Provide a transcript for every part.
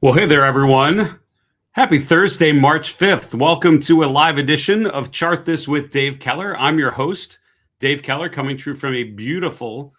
Well, hey there, everyone. Happy Thursday, March 5th. Welcome to a live edition of Chart This with Dave Keller. I'm your host, Dave Keller, coming through from a beautiful,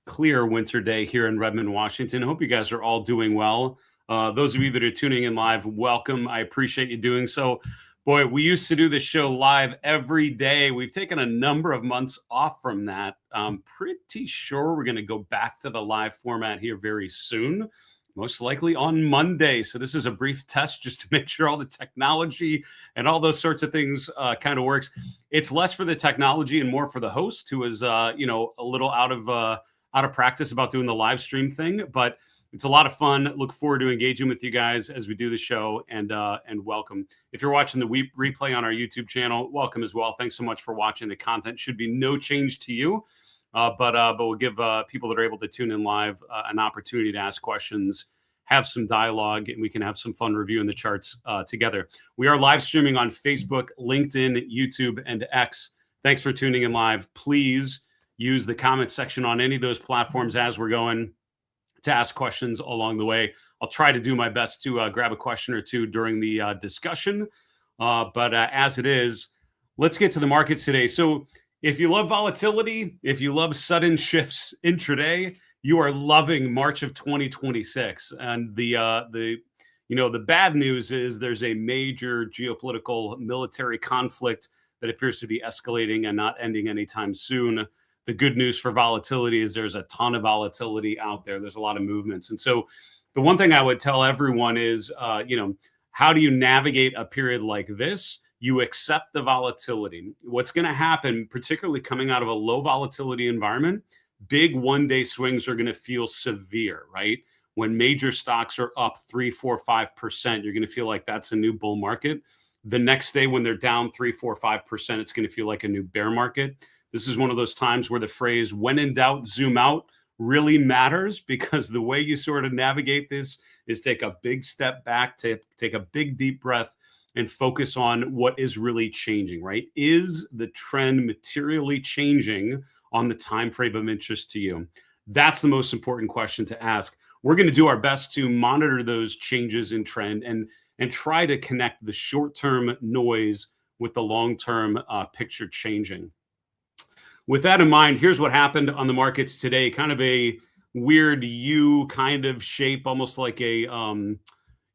clear winter day here in Redmond, Washington. Hope you guys are all doing well. Those of you that are tuning in live, welcome. I appreciate you doing so. Boy, we used to do this show live every day. We've taken a number of months off from that. I'm pretty sure we're going to go back to the live format here very soon, most likely on Monday. So this is a brief test just to make sure all the technology and all those sorts of things kind of works. It's less for the technology and more for the host, who is a little out of practice about doing the live stream thing. But it's a lot of fun. Look forward to engaging with you guys as we do the show, and welcome. If you're watching the replay on our YouTube channel, welcome as well. Thanks so much for watching. The content should be no change to you. But we'll give people that are able to tune in live an opportunity to ask questions, have some dialogue, and we can have some fun reviewing the charts together. We are live streaming on Facebook, LinkedIn, YouTube, and X. Thanks for tuning in live. Please use the comment section on any of those platforms as we're going to ask questions along the way. I'll try to do my best to grab a question or two during the discussion. But as it is, let's get to the markets today. So if you love volatility, if you love sudden shifts intraday, you are loving March of 2026. And the bad news is there's a major geopolitical military conflict that appears to be escalating and not ending anytime soon. The good news for volatility is there's a ton of volatility out there. There's a lot of movements. And so the one thing I would tell everyone is, how do you navigate a period like this? You accept the volatility. What's going to happen, particularly coming out of a low volatility environment, big one-day swings are going to feel severe, right? When major stocks are up 3, 4, 5%, you're going to feel like that's a new bull market. The next day when they're down 3, 4, 5%, it's going to feel like a new bear market. This is one of those times where the phrase, when in doubt, zoom out, really matters, because the way you sort of navigate this is take a big step back, take a big deep breath, and focus on what is really changing, right? Is the trend materially changing on the time frame of interest to you? That's the most important question to ask. We're going to do our best to monitor those changes in trend and try to connect the short-term noise with the long-term picture changing. With that in mind, here's what happened on the markets today. Kind of a weird U kind of shape, almost like a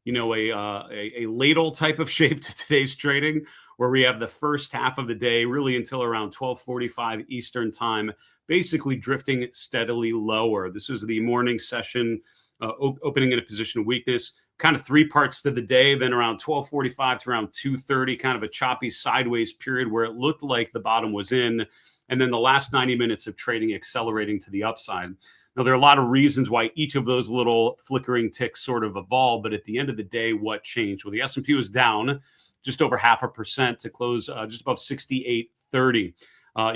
ladle type of shape to today's trading, where we have the first half of the day really until around 12:45 Eastern time, basically drifting steadily lower. This was the morning session, opening in a position of weakness, kind of three parts to the day. Then around 12:45 to around 2:30, kind of a choppy sideways period where it looked like the bottom was in. And then the last 90 minutes of trading accelerating to the upside. Now, there are a lot of reasons why each of those little flickering ticks sort of evolved, but at the end of the day, what changed? Well, the S&P was down just over 0.5% to close just above 6830.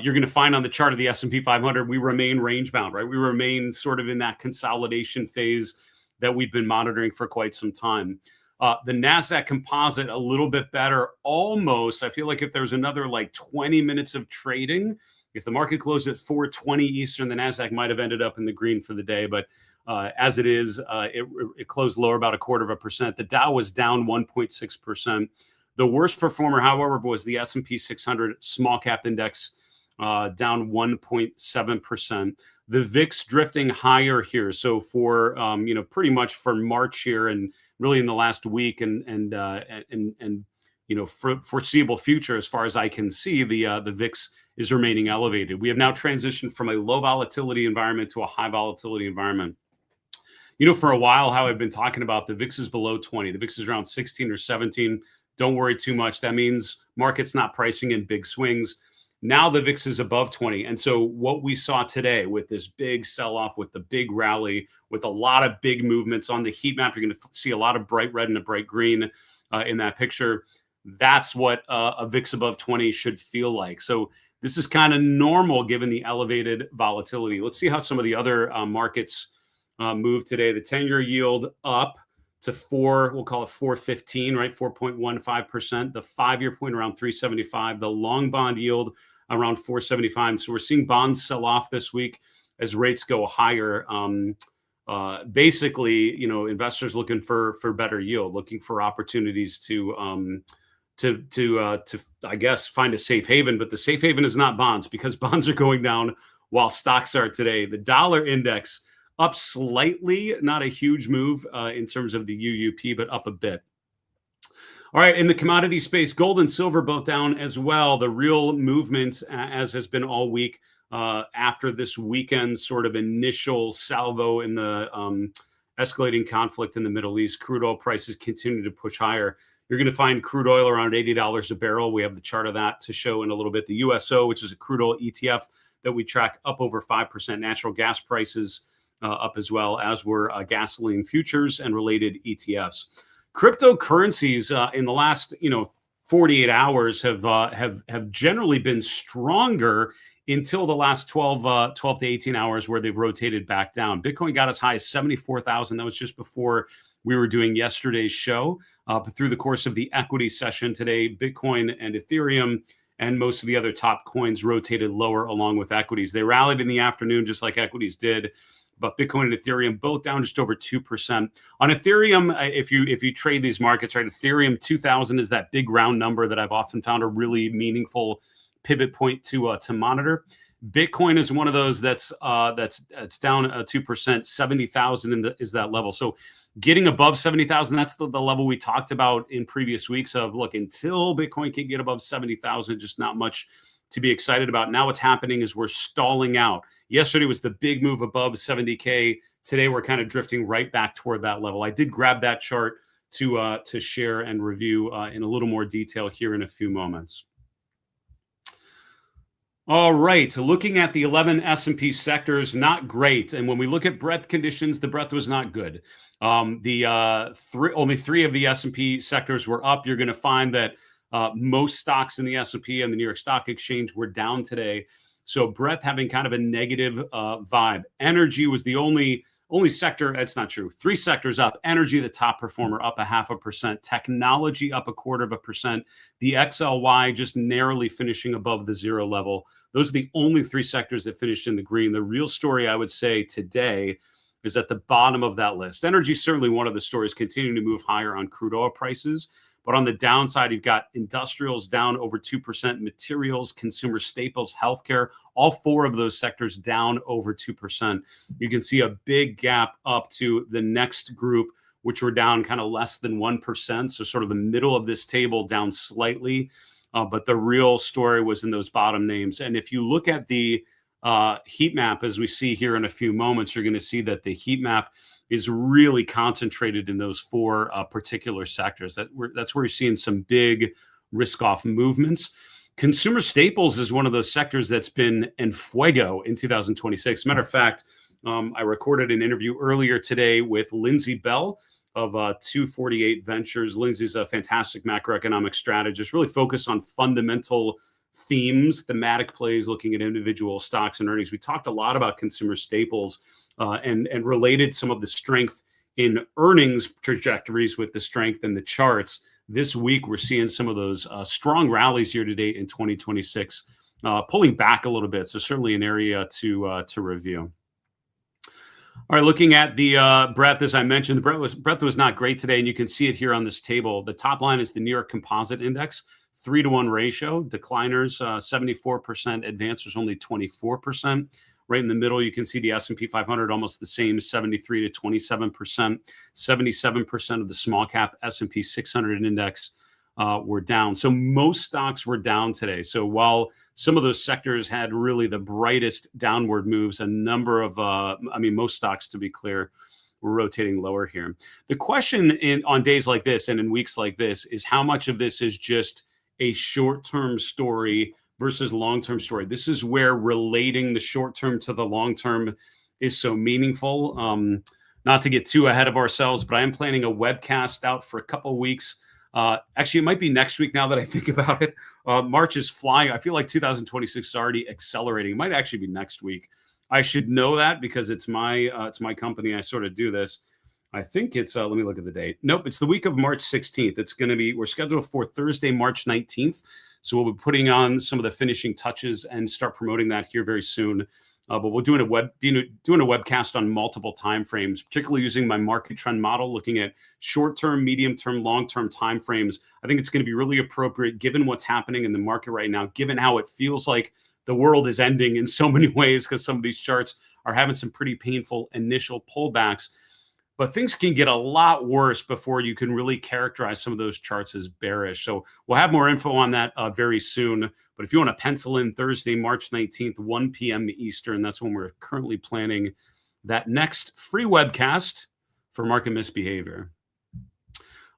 You're going to find on the chart of the S&P 500, we remain range bound, right? We remain sort of in that consolidation phase that we've been monitoring for quite some time. The NASDAQ composite, a little bit better, almost. I feel like if there's another like 20 minutes of trading, if the market closed at 4:20 Eastern, the NASDAQ might have ended up in the green for the day. But as it is, it closed lower about 0.25%. The Dow was down 1.6%. The worst performer, however, was the S&P 600 small cap index, down 1.7%. The VIX drifting higher here. So for pretty much for March here and really in the last week and foreseeable future, as far as I can see, the VIX is remaining elevated. We have now transitioned from a low volatility environment to a high volatility environment. For a while, how I've been talking about, the VIX is below 20. The VIX is around 16 or 17. Don't worry too much. That means market's not pricing in big swings. Now the VIX is above 20. And so what we saw today with this big sell-off, with the big rally, with a lot of big movements on the heat map, you're going to see a lot of bright red and a bright green in that picture. That's what a VIX above 20 should feel like. So this is kind of normal given the elevated volatility. Let's see how some of the other markets move today. The 10-year yield up to we'll call it 4.15, right? 4.15%. The 5-year point around 3.75. The long bond yield around 4.75. So we're seeing bonds sell off this week as rates go higher. basically, investors looking for better yield, looking for opportunities to I guess find a safe haven. But the safe haven is not bonds, because bonds are going down while stocks are today. The dollar index up slightly, not a huge move in terms of the UUP, but up a bit. All right, in the commodity space, gold and silver both down as well. The real movement, as has been all week, after this weekend sort of initial salvo in the escalating conflict in the Middle East, crude oil prices continue to push higher. You're going to find crude oil around $80 a barrel. We have the chart of that to show in a little bit. The USO, which is a crude oil ETF that we track, up over 5%. Natural gas prices up as well, as were gasoline futures and related ETFs. Cryptocurrencies in the last 48 hours have generally been stronger until the last 12 to 18 hours, where they've rotated back down. Bitcoin got as high as 74,000. That was just before we were doing yesterday's show. But through the course of the equity session today, Bitcoin and Ethereum and most of the other top coins rotated lower along with equities. They rallied in the afternoon just like equities did, but Bitcoin and Ethereum both down just over 2%. On Ethereum, if you trade these markets, right, Ethereum 2000 is that big round number that I've often found a really meaningful pivot point to monitor. Bitcoin is one of those that's down 2%. 70,000 is that level. So getting above 70,000, that's the level we talked about in previous weeks of, look, until Bitcoin can get above 70,000, just not much to be excited about. Now what's happening is we're stalling out. Yesterday was the big move above 70K. Today we're kind of drifting right back toward that level. I did grab that chart to share and review in a little more detail here in a few moments. All right, looking at the 11 S&P sectors, not great. And when we look at breadth conditions, the breadth was not good. Only three of the S&P sectors were up. You're going to find that most stocks in the S&P and the New York Stock Exchange were down today. So breadth having kind of a negative vibe. Energy was the only sector. That's not true. Three sectors up. Energy, the top performer, up 0.5%. Technology up 0.25%. The XLY just narrowly finishing above the zero level. Those are the only three sectors that finished in the green. The real story, I would say, today is at the bottom of that list. Energy is certainly one of the stories, continuing to move higher on crude oil prices. But on the downside, you've got industrials down over 2%, materials, consumer staples, healthcare, all four of those sectors down over 2%. You can see a big gap up to the next group, which were down kind of less than 1%. So sort of the middle of this table down slightly. But the real story was in those bottom names. And if you look at the heat map, as we see here in a few moments, you're going to see that the heat map is really concentrated in those four particular sectors. That's where you're seeing some big risk-off movements. Consumer staples is one of those sectors that's been en fuego in 2026. Matter of fact, I recorded an interview earlier today with Lindsay Bell of 248 Ventures. Lindsay's a fantastic macroeconomic strategist, really focused on fundamental themes, thematic plays, looking at individual stocks and earnings. We talked a lot about consumer staples and related some of the strength in earnings trajectories with the strength in the charts. This week, we're seeing some of those strong rallies year to date in 2026, pulling back a little bit. So certainly an area to review. All right, looking at the breadth, as I mentioned, the breadth was not great today, and you can see it here on this table. The top line is the New York Composite Index, 3-to-1 ratio. Decliners 74%, advancers only 24%. Right in the middle, you can see the S&P 500 almost the same, 73 to 27%. 77% of the small cap S&P 600 index were down. So most stocks were down today. So while some of those sectors had really the brightest downward moves, a number of, most stocks, to be clear, were rotating lower here. The question on days like this and in weeks like this is how much of this is just a short-term story versus long-term story. This is where relating the short-term to the long-term is so meaningful. Not to get too ahead of ourselves, but I am planning a webcast out for a couple of weeks. Actually, it might be next week now that I think about it. March is flying. I feel like 2026 is already accelerating. It might actually be next week. I should know that because it's my company. I sort of do this. I think it's, let me look at the date. Nope, it's the week of March 16th. It's going to be, we're scheduled for Thursday, March 19th. So we'll be putting on some of the finishing touches and start promoting that here very soon. but we're doing doing a webcast on multiple time frames, particularly using my market trend model, looking at short-term, medium-term, long-term time frames. I think it's going to be really appropriate given what's happening in the market right now, given how it feels like the world is ending in so many ways, because some of these charts are having some pretty painful initial pullbacks. But things can get a lot worse before you can really characterize some of those charts as bearish. So we'll have more info on that very soon. But if you want to pencil in Thursday, March 19th, 1 p.m. Eastern, that's when we're currently planning that next free webcast for market misbehavior.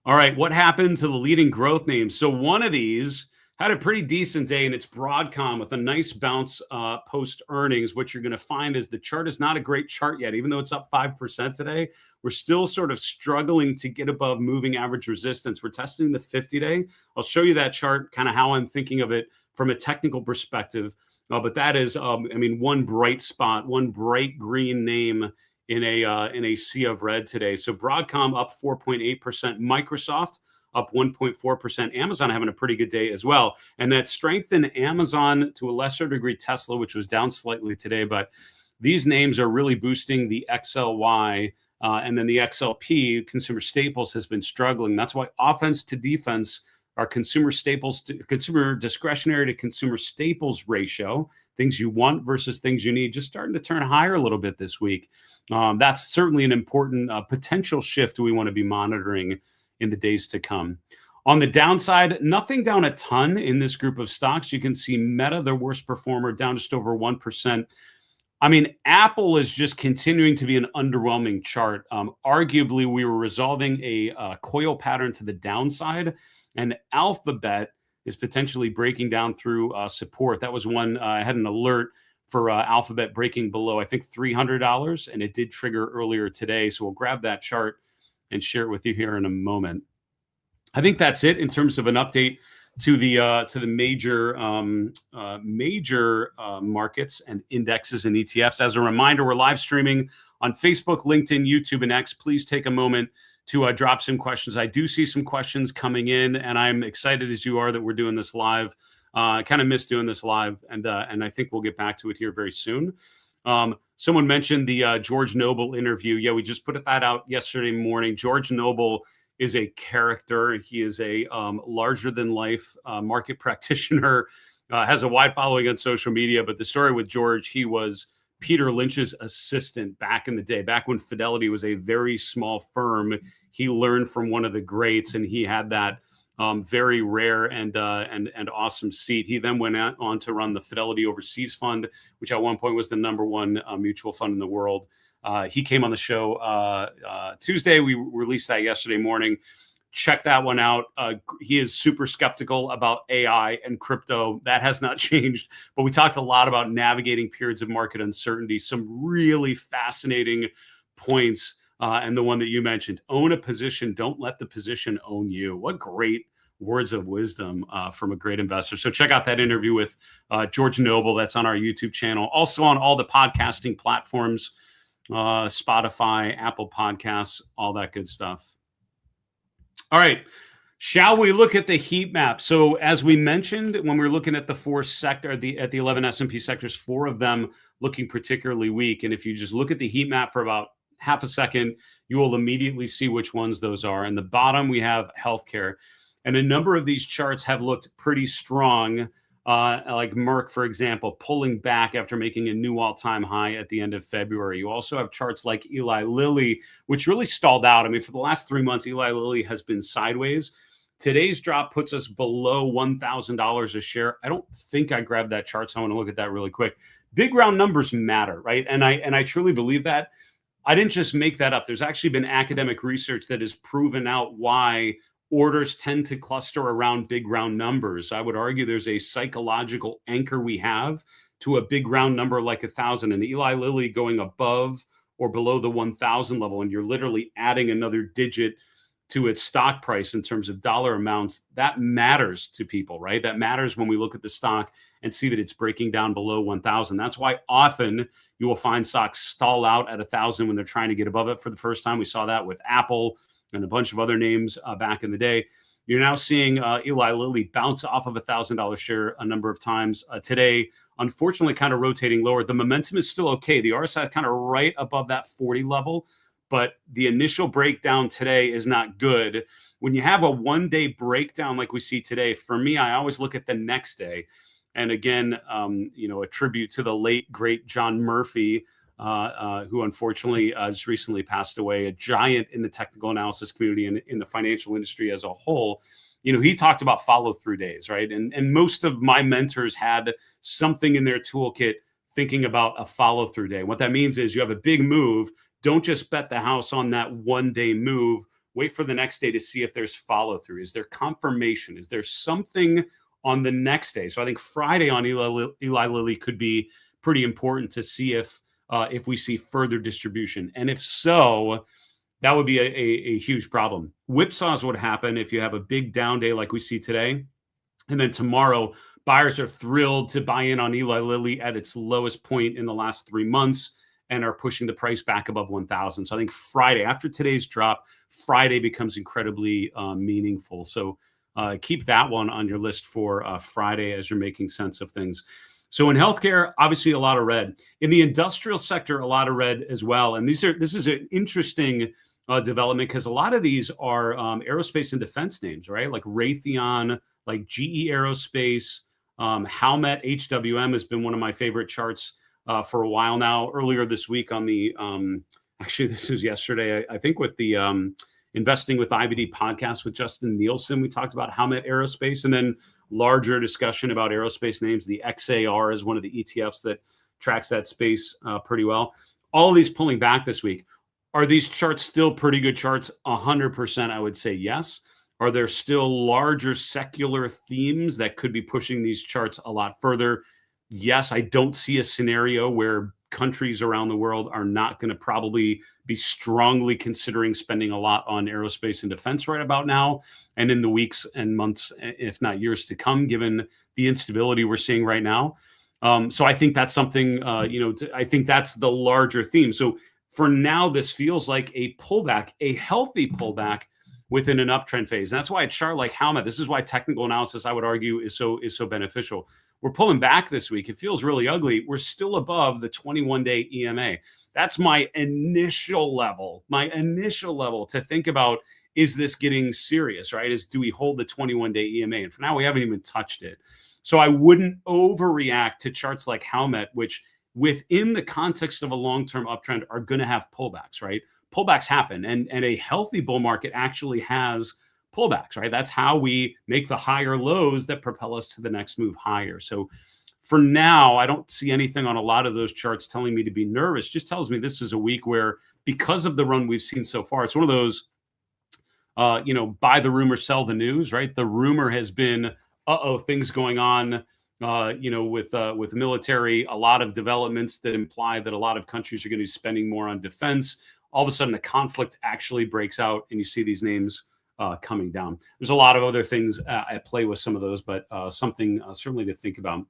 All right, what happened to the leading growth names? So one of these had a pretty decent day, and it's Broadcom with a nice bounce post earnings. What you're going to find is the chart is not a great chart yet. Even though it's up 5% today, we're still sort of struggling to get above moving average resistance. We're testing the 50-day. I'll show you that chart, kind of how I'm thinking of it from a technical perspective. But that is, one bright spot, one bright green name in a sea of red today. So Broadcom up 4.8%, Microsoft up 1.4%. Amazon having a pretty good day as well. And that strength in Amazon, to a lesser degree Tesla, which was down slightly today. But these names are really boosting the XLY. And then the XLP, consumer staples, has been struggling. That's why offense to defense, our consumer staples, consumer discretionary to consumer staples ratio, things you want versus things you need, just starting to turn higher a little bit this week. That's certainly an important potential shift we want to be monitoring in the days to come. On the downside, nothing down a ton in this group of stocks. You can see Meta, their worst performer, down just over 1%. I mean, Apple is just continuing to be an underwhelming chart. Arguably, we were resolving a coil pattern to the downside, and Alphabet is potentially breaking down through support. That was one, I had an alert for Alphabet breaking below, I think, $300, and it did trigger earlier today. So we'll grab that chart and share it with you here in a moment. I think that's it in terms of an update to the major markets and indexes and ETFs. As a reminder, we're live streaming on Facebook, LinkedIn, YouTube, and X. Please take a moment to drop some questions. I do see some questions coming in, and I'm excited as you are that we're doing this live. I kind of miss doing this live, and I think we'll get back to it here very soon. Someone mentioned the George Noble interview. Yeah, we just put that out yesterday morning. George Noble is a character. He is a larger-than-life market practitioner, has a wide following on social media. But the story with George, he was Peter Lynch's assistant back in the day, back when Fidelity was a very small firm. He learned from one of the greats, and he had that very rare and awesome seat. He then went on to run the Fidelity Overseas Fund, which at one point was the #1 mutual fund in the world. He came on the show Tuesday. We released that yesterday morning. Check that one out. He is super skeptical about AI and crypto. That has not changed. But we talked a lot about navigating periods of market uncertainty, some really fascinating points. And the one that you mentioned, own a position, don't let the position own you. What great words of wisdom from a great investor. So check out that interview with George Noble. That's on our YouTube channel. Also on all the podcasting platforms, Spotify, Apple Podcasts, all that good stuff. All right. Shall we look at the heat map? So as we mentioned, when we were looking at the at the 11 S&P sectors, 4 of them looking particularly weak. And if you just look at the heat map for about half a second, you will immediately see which ones those are. In the bottom, we have healthcare. And a number of these charts have looked pretty strong, like Merck, for example, pulling back after making a new all-time high at the end of February. You also have charts like Eli Lilly, which really stalled out. I mean, for the last 3 months, Eli Lilly has been sideways. Today's drop puts us below $1,000 a share. I don't think I grabbed that chart, so I want to look at that really quick. Big round numbers matter, right? And I truly believe that. I didn't just make that up. There's actually been academic research that has proven out why orders tend to cluster around big round numbers. I would argue there's a psychological anchor we have to a big round number like 1,000, and Eli Lilly going above or below the 1,000 level, and you're literally adding another digit to its stock price in terms of dollar amounts. That matters to people, right? That matters when we look at the stock and see that it's breaking down below 1,000. That's why often you will find stocks stall out at 1,000 when they're trying to get above it for the first time. We saw that with Apple and a bunch of other names back in the day. You're now seeing Eli Lilly bounce off of $1,000 share a number of times today. Unfortunately, kind of rotating lower. The momentum is still okay. The RSI is kind of right above that 40 level, but the initial breakdown today is not good. When you have a one-day breakdown like we see today, for me, I always look at the next day. And again, a tribute to the late, great John Murphy, who unfortunately just recently passed away, a giant in the technical analysis community and in the financial industry as a whole. He talked about follow-through days, right? And most of my mentors had something in their toolkit thinking about a follow-through day. What that means is you have a big move. Don't just bet the house on that one-day move. Wait for the next day to see if there's follow-through. Is there confirmation? Is there something on the next day? So I think Friday on Eli Lilly could be pretty important to see if we see further distribution. And if so, that would be a huge problem. Whipsaws would happen if you have a big down day like we see today. And then tomorrow, buyers are thrilled to buy in on Eli Lilly at its lowest point in the last 3 months and are pushing the price back above 1,000. So I think Friday, after today's drop, Friday becomes incredibly meaningful. So keep that one on your list for Friday as you're making sense of things. So in healthcare, obviously a lot of red. In the industrial sector, a lot of red as well. And this is an interesting development because a lot of these are aerospace and defense names, right? Like Raytheon, like GE Aerospace, Howmet, HWM has been one of my favorite charts for a while now. Earlier this week on the, actually this was yesterday, I think with the Investing with IBD podcast with Justin Nielsen, we talked about Howmet Aerospace, and then larger discussion about aerospace names. The XAR is one of the ETFs that tracks that space pretty well. All of these pulling back this week. Are these charts still pretty good charts? 100%, I would say yes. Are there still larger secular themes that could be pushing these charts a lot further? Yes, I don't see a scenario where countries around the world are not going to probably be strongly considering spending a lot on aerospace and defense right about now and in the weeks and months, if not years to come, given the instability we're seeing right now. So I think that's something, I think that's the larger theme. So for now, this feels like a pullback, a healthy pullback within an uptrend phase. And that's why a chart like Howmet, this is why technical analysis, I would argue, is so beneficial. We're pulling back this week. It feels really ugly. We're still above the 21-day EMA. That's my initial level to think about, is this getting serious, right? Do we hold the 21-day EMA? And for now, we haven't even touched it. So I wouldn't overreact to charts like Howmet, which within the context of a long-term uptrend are going to have pullbacks, right? Pullbacks happen, and a healthy bull market actually has pullbacks, right? That's how we make the higher lows that propel us to the next move higher. So for now, I don't see anything on a lot of those charts telling me to be nervous. Just tells me this is a week where, because of the run we've seen so far, it's one of those, buy the rumor, sell the news, right? The rumor has been, things going on, with military, a lot of developments that imply that a lot of countries are going to be spending more on defense. All of a sudden, a conflict actually breaks out, and you see these names coming down. There's a lot of other things at play with some of those, but something certainly to think about.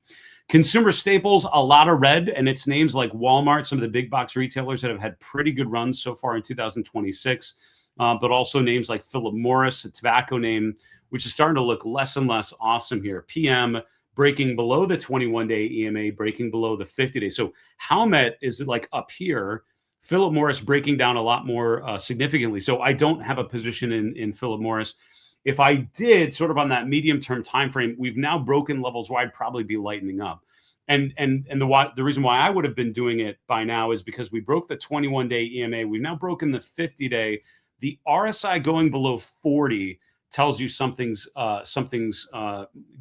Consumer staples, a lot of red, and it's names like Walmart, some of the big box retailers that have had pretty good runs so far in 2026, but also names like Philip Morris, a tobacco name, which is starting to look less and less awesome here. PM breaking below the 21-day EMA, breaking below the 50-day. So Howmet is like up here. Philip Morris breaking down a lot more significantly. So I don't have a position in Philip Morris. If I did, sort of on that medium-term time frame, we've now broken levels where I'd probably be lightening up. And the reason why I would have been doing it by now is because we broke the 21-day EMA. We've now broken the 50-day. The RSI going below 40 tells you something's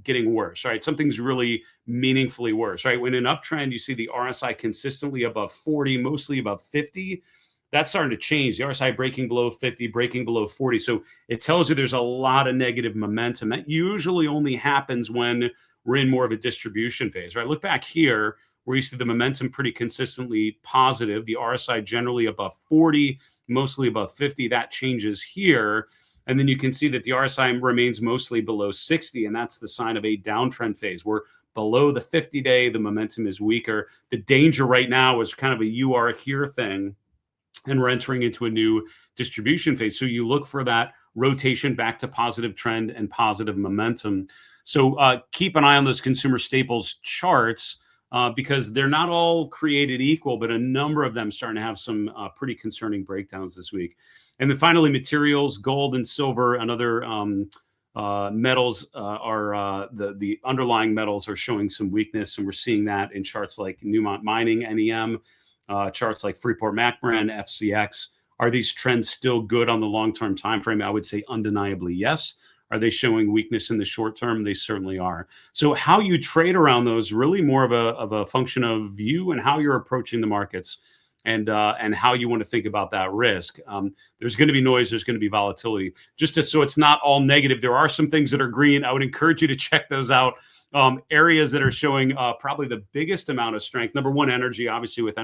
getting worse, right? Something's really meaningfully worse, right? When in an uptrend, you see the RSI consistently above 40, mostly above 50. That's starting to change. The RSI breaking below 50, breaking below 40. So it tells you there's a lot of negative momentum. That usually only happens when we're in more of a distribution phase, right? Look back here where you see the momentum pretty consistently positive. The RSI generally above 40, mostly above 50. That changes here. And then you can see that the RSI remains mostly below 60, and that's the sign of a downtrend phase. We're below the 50-day, the momentum is weaker. The danger right now is kind of a you are here thing, and we're entering into a new distribution phase. So you look for that rotation back to positive trend and positive momentum. So keep an eye on those consumer staples charts because they're not all created equal, but a number of them starting to have some pretty concerning breakdowns this week. And then finally, materials, gold and silver and other metals are the underlying metals are showing some weakness, and we're seeing that in charts like Newmont Mining, NEM, charts like Freeport-McMoRan, FCX. Are these trends still good on the long-term time frame? I would say undeniably yes. Are they showing weakness in the short term? They certainly are. So how you trade around those really more of a function of you and how you're approaching the markets, and how you want to think about that risk. There's going to be noise. There's going to be volatility. So it's not all negative. There are some things that are green. I would encourage you to check those out. Areas that are showing probably the biggest amount of strength. Number one, energy, obviously with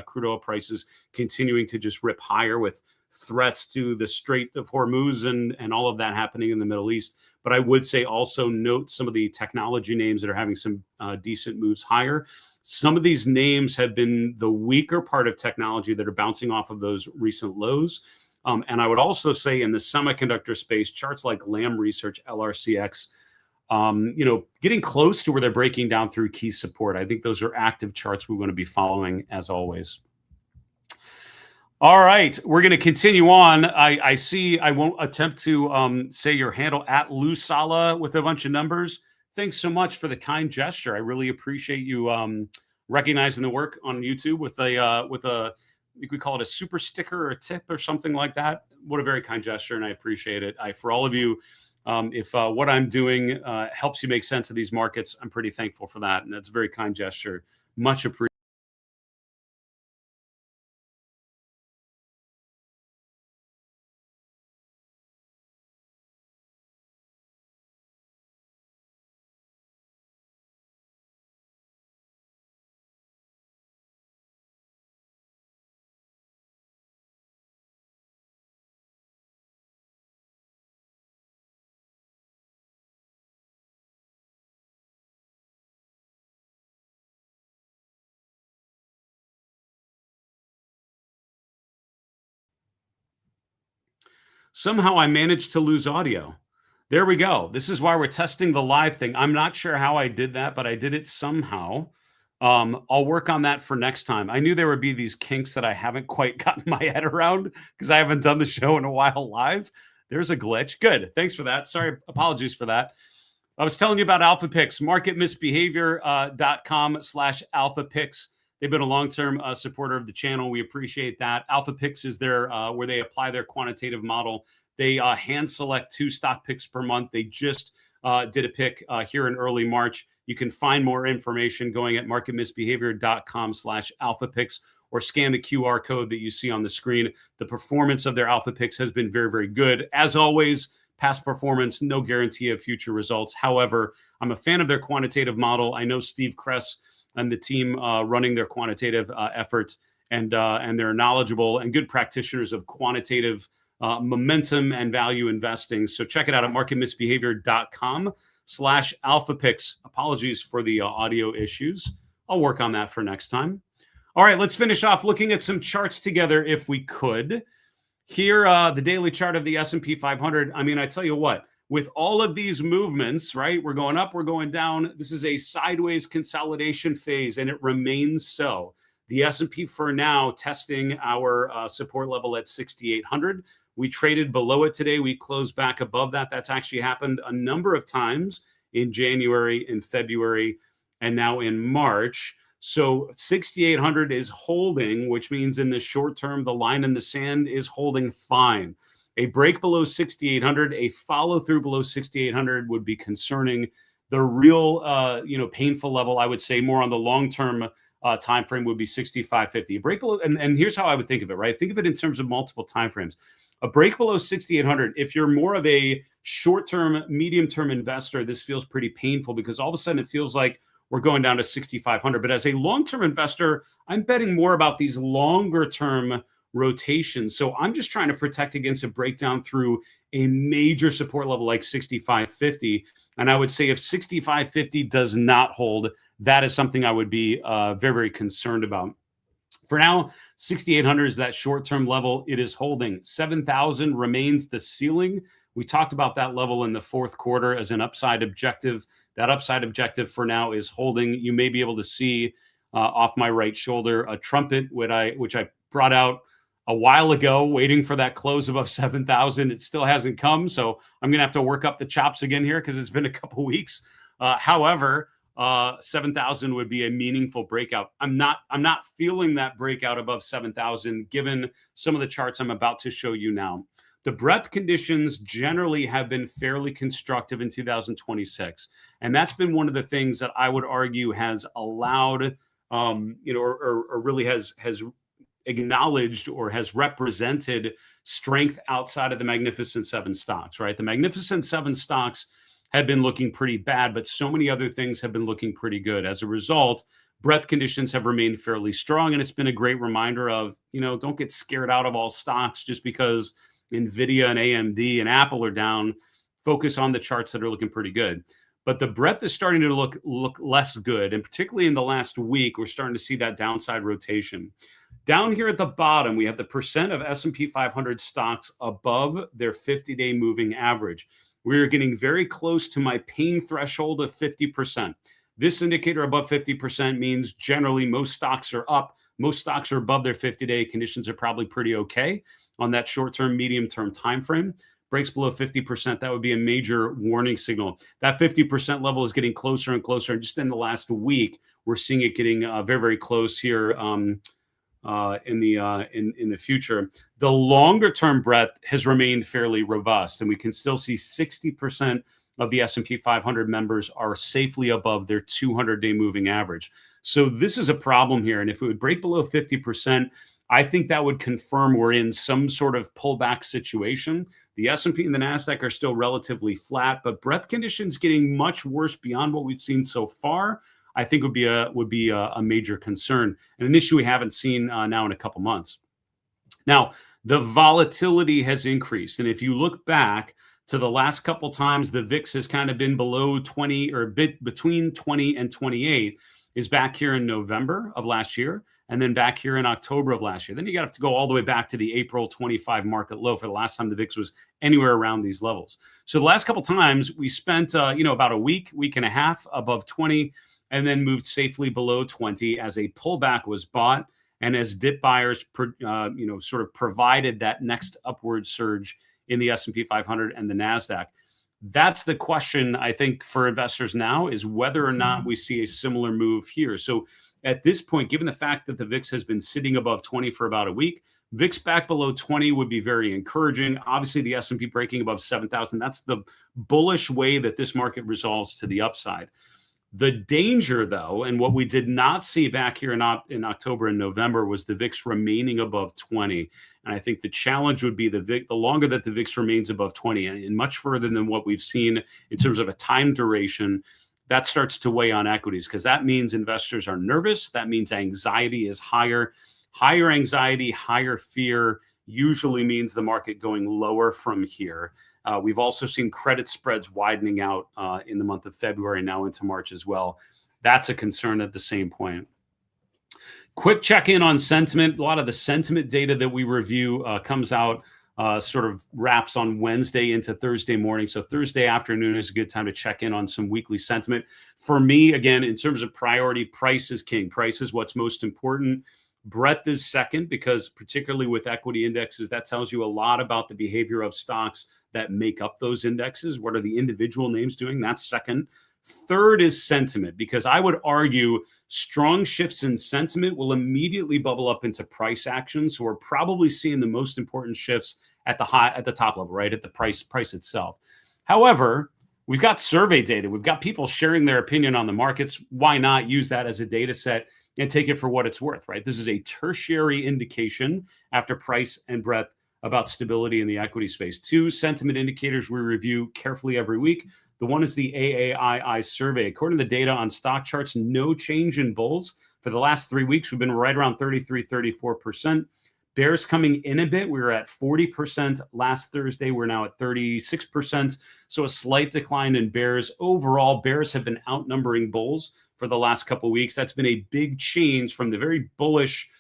crude oil prices continuing to just rip higher with threats to the Strait of Hormuz and all of that happening in the Middle East. But I would say also note some of the technology names that are having some decent moves higher. Some of these names have been the weaker part of technology that are bouncing off of those recent lows. And I would also say in the semiconductor space, charts like Lam Research, LRCX, getting close to where they're breaking down through key support. I think those are active charts we want to be following as always. All right, we're going to continue on. I see. I won't attempt to say your handle at Lusala with a bunch of numbers. Thanks so much for the kind gesture. I really appreciate you recognizing the work on YouTube with a I think we call it a super sticker or a tip or something like that. What a very kind gesture, and I appreciate it. For all of you, if what I'm doing helps you make sense of these markets, I'm pretty thankful for that, and that's a very kind gesture. Much appreciated. Somehow I managed to lose audio. There we go. This is why we're testing the live thing. I'm not sure how I did that, but I did it somehow. I'll work on that for next time. I knew there would be these kinks that I haven't quite gotten my head around because I haven't done the show in a while live. There's a glitch. Good. Thanks for that. Sorry. Apologies for that. I was telling you about Alpha Picks, marketmisbehavior.com/Alpha Picks. They've been a long-term supporter of the channel. We appreciate that. Alpha Picks is their where they apply their quantitative model. They hand select 2 stock picks per month. They just did a pick here in early March. You can find more information going at marketmisbehavior.com/Alpha Picks or scan the QR code that you see on the screen. The performance of their Alpha Picks has been very, very good. As always, past performance, no guarantee of future results. However, I'm a fan of their quantitative model. I know Steve Kress and the team running their quantitative efforts, and they're knowledgeable and good practitioners of quantitative momentum and value investing. So check it out at marketmisbehavior.com/Alpha Picks. Apologies for the audio issues. I'll work on that for next time. All right, let's finish off looking at some charts together if we could. Here, the daily chart of the S&P 500. I mean, I tell you what, with all of these movements, right? We're going up, we're going down. This is a sideways consolidation phase, and it remains so. The S&P for now testing our support level at 6,800. We traded below it today. We closed back above that. That's actually happened a number of times in January, in February, and now in March. So 6,800 is holding, which means in the short term, the line in the sand is holding fine. A break below 6,800, a follow through below 6,800 would be concerning. The real, painful level, I would say, more on the long term time frame would be 6,550. A break below, and here's how I would think of it, right? Think of it in terms of multiple time frames. A break below 6,800. If you're more of a short term, medium term investor, this feels pretty painful because all of a sudden it feels like we're going down to 6,500. But as a long-term investor, I'm betting more about these longer-term rotations. So I'm just trying to protect against a breakdown through a major support level like 6,550. And I would say if 6,550 does not hold, that is something I would be very, very concerned about. For now, 6,800 is that short-term level. It is holding. 7,000 remains the ceiling. We talked about that level in the fourth quarter as an upside objective. That upside objective for now is holding. You may be able to see off my right shoulder a trumpet, which I brought out a while ago, waiting for that close above 7,000. It still hasn't come, so I'm going to have to work up the chops again here because it's been a couple weeks. However, 7,000 would be a meaningful breakout. I'm not feeling that breakout above 7,000 given some of the charts I'm about to show you now. The breadth conditions generally have been fairly constructive in 2026, and that's been one of the things that I would argue has allowed, or really has acknowledged or has represented strength outside of the Magnificent Seven stocks. Right, the Magnificent Seven stocks had been looking pretty bad, but so many other things have been looking pretty good. As a result, breadth conditions have remained fairly strong, and it's been a great reminder of, don't get scared out of all stocks just because Nvidia and AMD and Apple are down. Focus on the charts that are looking pretty good. But the breadth is starting to look less good, and particularly in the last week, we're starting to see that downside rotation. Down here at the bottom, we have the percent of S&P 500 stocks above their 50-day moving average. We're getting very close to my pain threshold of 50%. This indicator above 50% means generally most stocks are up. Most stocks are above their 50-day. Conditions are probably pretty okay on that short-term, medium-term time frame. Breaks below 50%, that would be a major warning signal. That 50% level is getting closer and closer. And just in the last week, we're seeing it getting very, very close here in the future. The longer term breadth has remained fairly robust, and we can still see 60% of the S&P 500 members are safely above their 200-day moving average. So this is a problem here, and if it would break below 50%, I think that would confirm we're in some sort of pullback situation. The S&P and the NASDAQ are still relatively flat, but breadth conditions getting much worse beyond what we've seen so far, I think would be a major concern and an issue we haven't seen now in a couple months. Now, the volatility has increased. And if you look back to the last couple times, the VIX has kind of been below 20 or a bit between 20 and 28, is back here in November of last year, and then back here in October of last year. Then you have to go all the way back to the April 25 market low for the last time the VIX was anywhere around these levels. So the last couple times we spent, about a week and a half above 20, and then moved safely below 20 as a pullback was bought and as dip buyers, sort of provided that next upward surge in the S&P 500 and the NASDAQ. That's the question, I think, for investors now, is whether or not we see a similar move here. So at this point, given the fact that the VIX has been sitting above 20 for about a week, VIX back below 20 would be very encouraging. Obviously, the S&P breaking above 7,000, that's the bullish way that this market resolves to the upside. The danger, though, and what we did not see back here in October and November was the VIX remaining above 20. And I think the challenge would be the longer that the VIX remains above 20 and much further than what we've seen in terms of a time duration, that starts to weigh on equities because that means investors are nervous. That means anxiety is higher. Higher anxiety, higher fear usually means the market going lower from here. We've also seen credit spreads widening out in the month of February, now into March as well. That's a concern at the same point. Quick check-in on sentiment. A lot of the sentiment data that we review comes out, sort of wraps on Wednesday into Thursday morning. So Thursday afternoon is a good time to check in on some weekly sentiment. For me, again, in terms of priority, price is king. Price is what's most important. Breadth is second because particularly with equity indexes, that tells you a lot about the behavior of stocks that make up those indexes. What are the individual names doing? That's second. Third is sentiment, because I would argue strong shifts in sentiment will immediately bubble up into price action. So we're probably seeing the most important shifts at the top level, right? At the price itself. However, we've got survey data. We've got people sharing their opinion on the markets. Why not use that as a data set and take it for what it's worth, right? This is a tertiary indication after price and breadth about stability in the equity space. Two sentiment indicators we review carefully every week. The one is the AAII survey. According to the data on stock charts, no change in bulls. For the last 3 weeks, we've been right around 33, 34%. Bears coming in a bit. We were at 40% last Thursday. We're now at 36%. So a slight decline in bears. Overall, bears have been outnumbering bulls for the last couple of weeks. That's been a big change from the very bullish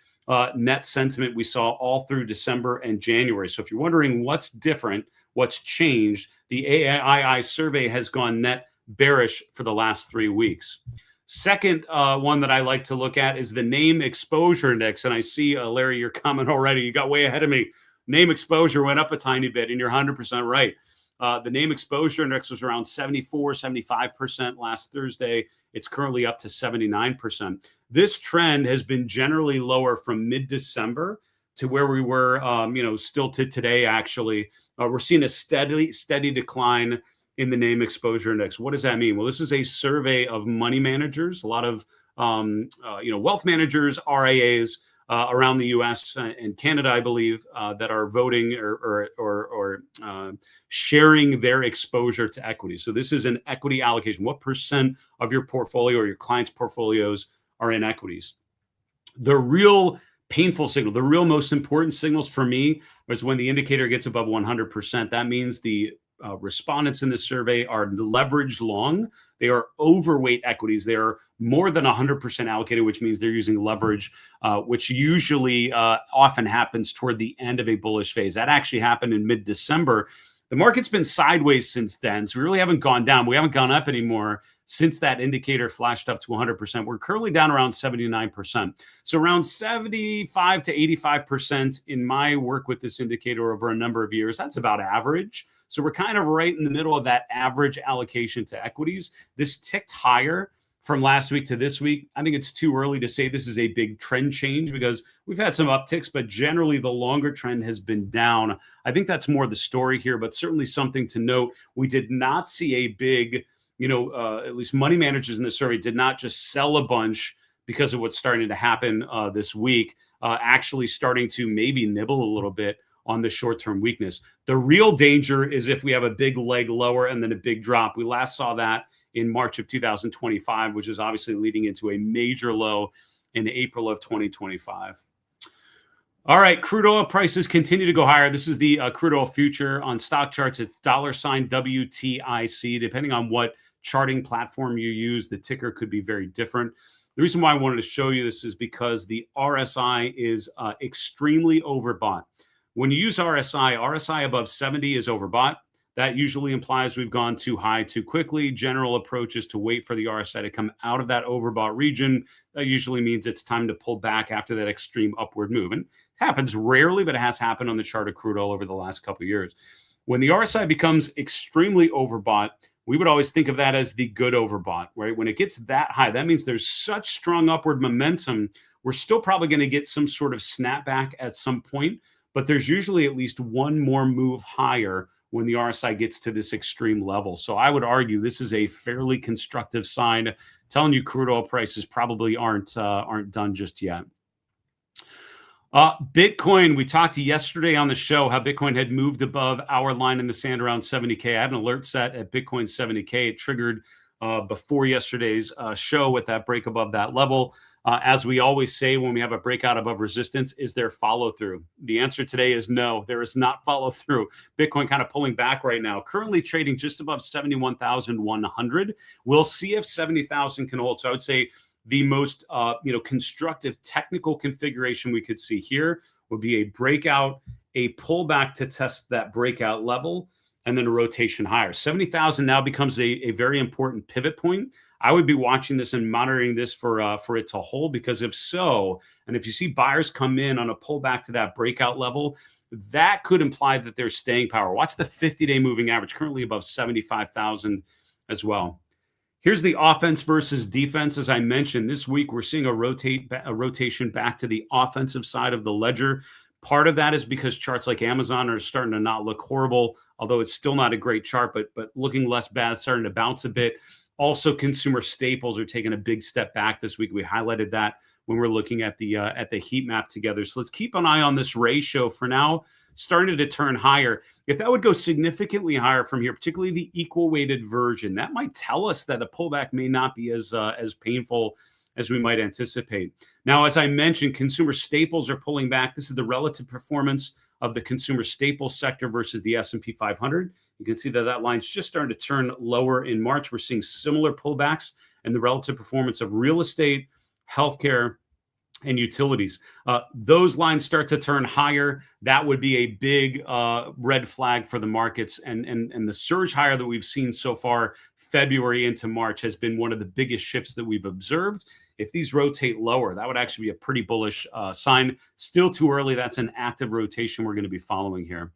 net sentiment we saw all through December and January. So if you're wondering what's different, what's changed, the AII survey has gone net bearish for the last 3 weeks. Second one that I like to look at is the name exposure index. And I see, Larry, your comment already. You got way ahead of me. Name exposure went up a tiny bit, and you're 100% right. The name exposure index was around 74, 75% last Thursday. It's currently up to 79%. This trend has been generally lower from mid-December to where we were, still to today, actually. We're seeing a steady decline in the name exposure index. What does that mean? Well, this is a survey of money managers, a lot of wealth managers, RIAs around the U.S. and Canada, I believe, that are voting or sharing their exposure to equity. So this is an equity allocation. What percent of your portfolio or your clients' portfolios are in equities? The real painful signal, the real most important signals for me is when the indicator gets above 100%. That means the respondents in this survey are leveraged long. They are overweight equities. They are more than 100% allocated, which means they're using leverage, which usually often happens toward the end of a bullish phase. That actually happened in mid-December. The market's been sideways since then, so we really haven't gone down. We haven't gone up anymore since that indicator flashed up to 100%. We're currently down around 79%. So around 75 to 85% in my work with this indicator over a number of years. That's about average. So we're kind of right in the middle of that average allocation to equities. This ticked higher from last week to this week. I think it's too early to say this is a big trend change because we've had some upticks, but generally the longer trend has been down. I think that's more the story here, but certainly something to note. We did not see a big, at least money managers in the survey did not just sell a bunch because of what's starting to happen this week, actually starting to maybe nibble a little bit on the short-term weakness. The real danger is if we have a big leg lower and then a big drop. We last saw that in March of 2025, which is obviously leading into a major low in April of 2025. All right, crude oil prices continue to go higher. This is the crude oil future on stock charts. It's $WTIC. Depending on what charting platform you use, the ticker could be very different. The reason why I wanted to show you this is because the RSI is extremely overbought. When you use RSI above 70 is overbought. That usually implies we've gone too high too quickly. General approach is to wait for the RSI to come out of that overbought region. That usually means it's time to pull back after that extreme upward move. And it happens rarely, but it has happened on the chart of crude oil over the last couple of years. When the RSI becomes extremely overbought, we would always think of that as the good overbought, right? When it gets that high, that means there's such strong upward momentum. We're still probably going to get some sort of snapback at some point, but there's usually at least one more move higher when the RSI gets to this extreme level. So I would argue this is a fairly constructive sign telling you crude oil prices probably aren't done just yet. Bitcoin, we talked yesterday on the show how Bitcoin had moved above our line in the sand around 70K. I had an alert set at Bitcoin 70K. It triggered before yesterday's show with that break above that level. As we always say when we have a breakout above resistance, is there follow through? The answer today is no, there is not follow through. Bitcoin kind of pulling back right now, currently trading just above 71,100. We'll see if 70,000 can hold. So I would say the most constructive technical configuration we could see here would be a breakout, a pullback to test that breakout level, and then a rotation higher. 70,000 now becomes a very important pivot point. I would be watching this and monitoring this for it to hold, because if so, and if you see buyers come in on a pullback to that breakout level, that could imply that there's staying power. Watch the 50-day moving average, currently above 75,000 as well. Here's the offense versus defense. As I mentioned, this week we're seeing a rotation back to the offensive side of the ledger. Part of that is because charts like Amazon are starting to not look horrible, although it's still not a great chart, but looking less bad, starting to bounce a bit. Also, consumer staples are taking a big step back this week. We highlighted that when we're looking at the heat map together. So let's keep an eye on this ratio for now, starting to turn higher. If that would go significantly higher from here, particularly the equal weighted version, that might tell us that a pullback may not be as painful as we might anticipate. Now, as I mentioned, consumer staples are pulling back. This is the relative performance of the consumer staples sector versus the S&P 500. You can see that line's just starting to turn lower in March. We're seeing similar pullbacks in the relative performance of real estate, healthcare, and utilities. Those lines start to turn higher. That would be a big red flag for the markets. And the surge higher that we've seen so far, February into March, has been one of the biggest shifts that we've observed. If these rotate lower, that would actually be a pretty bullish sign. Still too early. That's an active rotation we're going to be following here.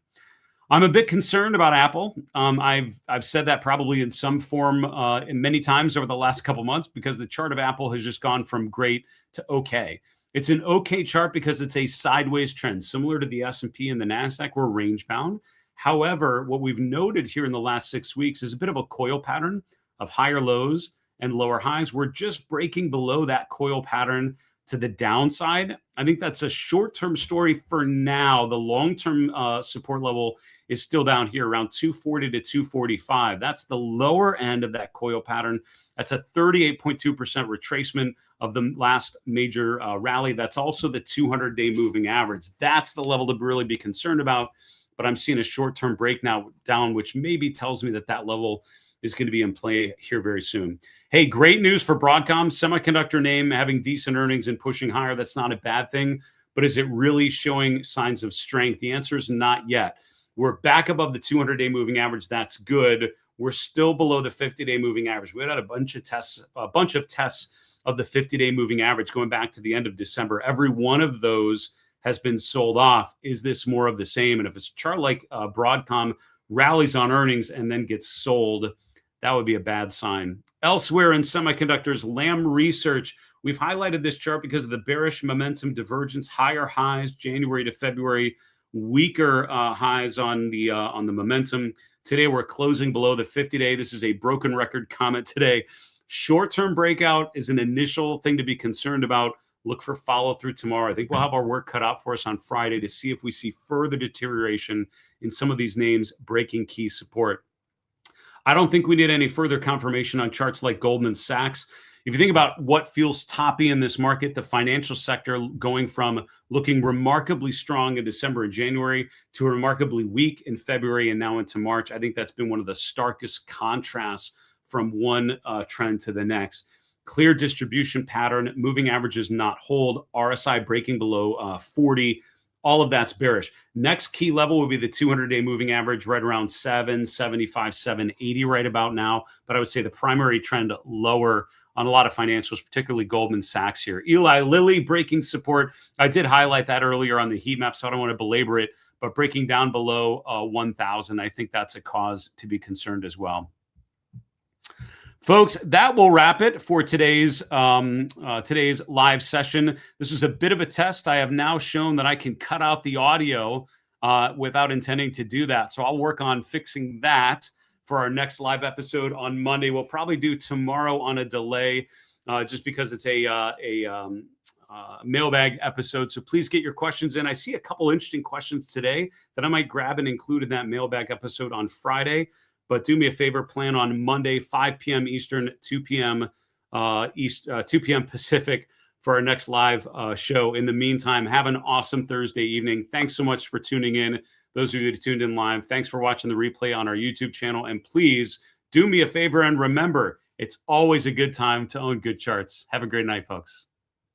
I'm a bit concerned about Apple. I've said that probably in some form in many times over the last couple months, because the chart of Apple has just gone from great to okay. It's an okay chart because it's a sideways trend, similar to the S&P and the NASDAQ. We're range bound. However, what we've noted here in the last 6 weeks is a bit of a coil pattern of higher lows and lower highs. We're just breaking below that coil pattern to the downside. I think that's a short-term story for now. The long-term support level is still down here around 240 to 245. That's the lower end of that coil pattern. That's a 38.2% retracement of the last major rally. That's also the 200-day moving average. That's the level to really be concerned about. But I'm seeing a short-term break now down, which maybe tells me that that level is going to be in play here very soon. Hey, great news for Broadcom, semiconductor name, having decent earnings and pushing higher. That's not a bad thing. But is it really showing signs of strength? The answer is not yet. We're back above the 200-day moving average. That's good. We're still below the 50-day moving average. We had a bunch of tests of the 50-day moving average going back to the end of December. Every one of those has been sold off. Is this more of the same? And if it's a chart like Broadcom rallies on earnings and then gets sold, that would be a bad sign. Elsewhere in semiconductors, Lam Research. We've highlighted this chart because of the bearish momentum divergence, higher highs January to February, weaker highs on the momentum. Today we're closing below the 50-day. This is a broken record comment today. Short-term breakout is an initial thing to be concerned about. Look for follow-through tomorrow. I think we'll have our work cut out for us on Friday to see if we see further deterioration in some of these names breaking key support. I don't think we need any further confirmation on charts like Goldman Sachs. If you think about what feels toppy in this market, the financial sector going from looking remarkably strong in December and January to remarkably weak in February and now into March, I think that's been one of the starkest contrasts from one trend to the next. Clear distribution pattern, moving averages not hold, RSI breaking below 40. All of that's bearish. Next key level would be the 200-day moving average right around 775, 780 right about now. But I would say the primary trend lower on a lot of financials, particularly Goldman Sachs here. Eli Lilly breaking support. I did highlight that earlier on the heat map, so I don't want to belabor it. But breaking down below 1,000, I think that's a cause to be concerned as well. Folks, that will wrap it for today's live session. This was a bit of a test. I have now shown that I can cut out the audio without intending to do that. So I'll work on fixing that for our next live episode on Monday. We'll probably do tomorrow on a delay just because it's a mailbag episode. So please get your questions in. I see a couple interesting questions today that I might grab and include in that mailbag episode on Friday. But do me a favor, plan on Monday, 5 p.m. Eastern, 2 p.m. 2 p.m. Pacific for our next live show. In the meantime, have an awesome Thursday evening. Thanks so much for tuning in. Those of you that tuned in live, thanks for watching the replay on our YouTube channel. And please do me a favor and remember, it's always a good time to own good charts. Have a great night, folks.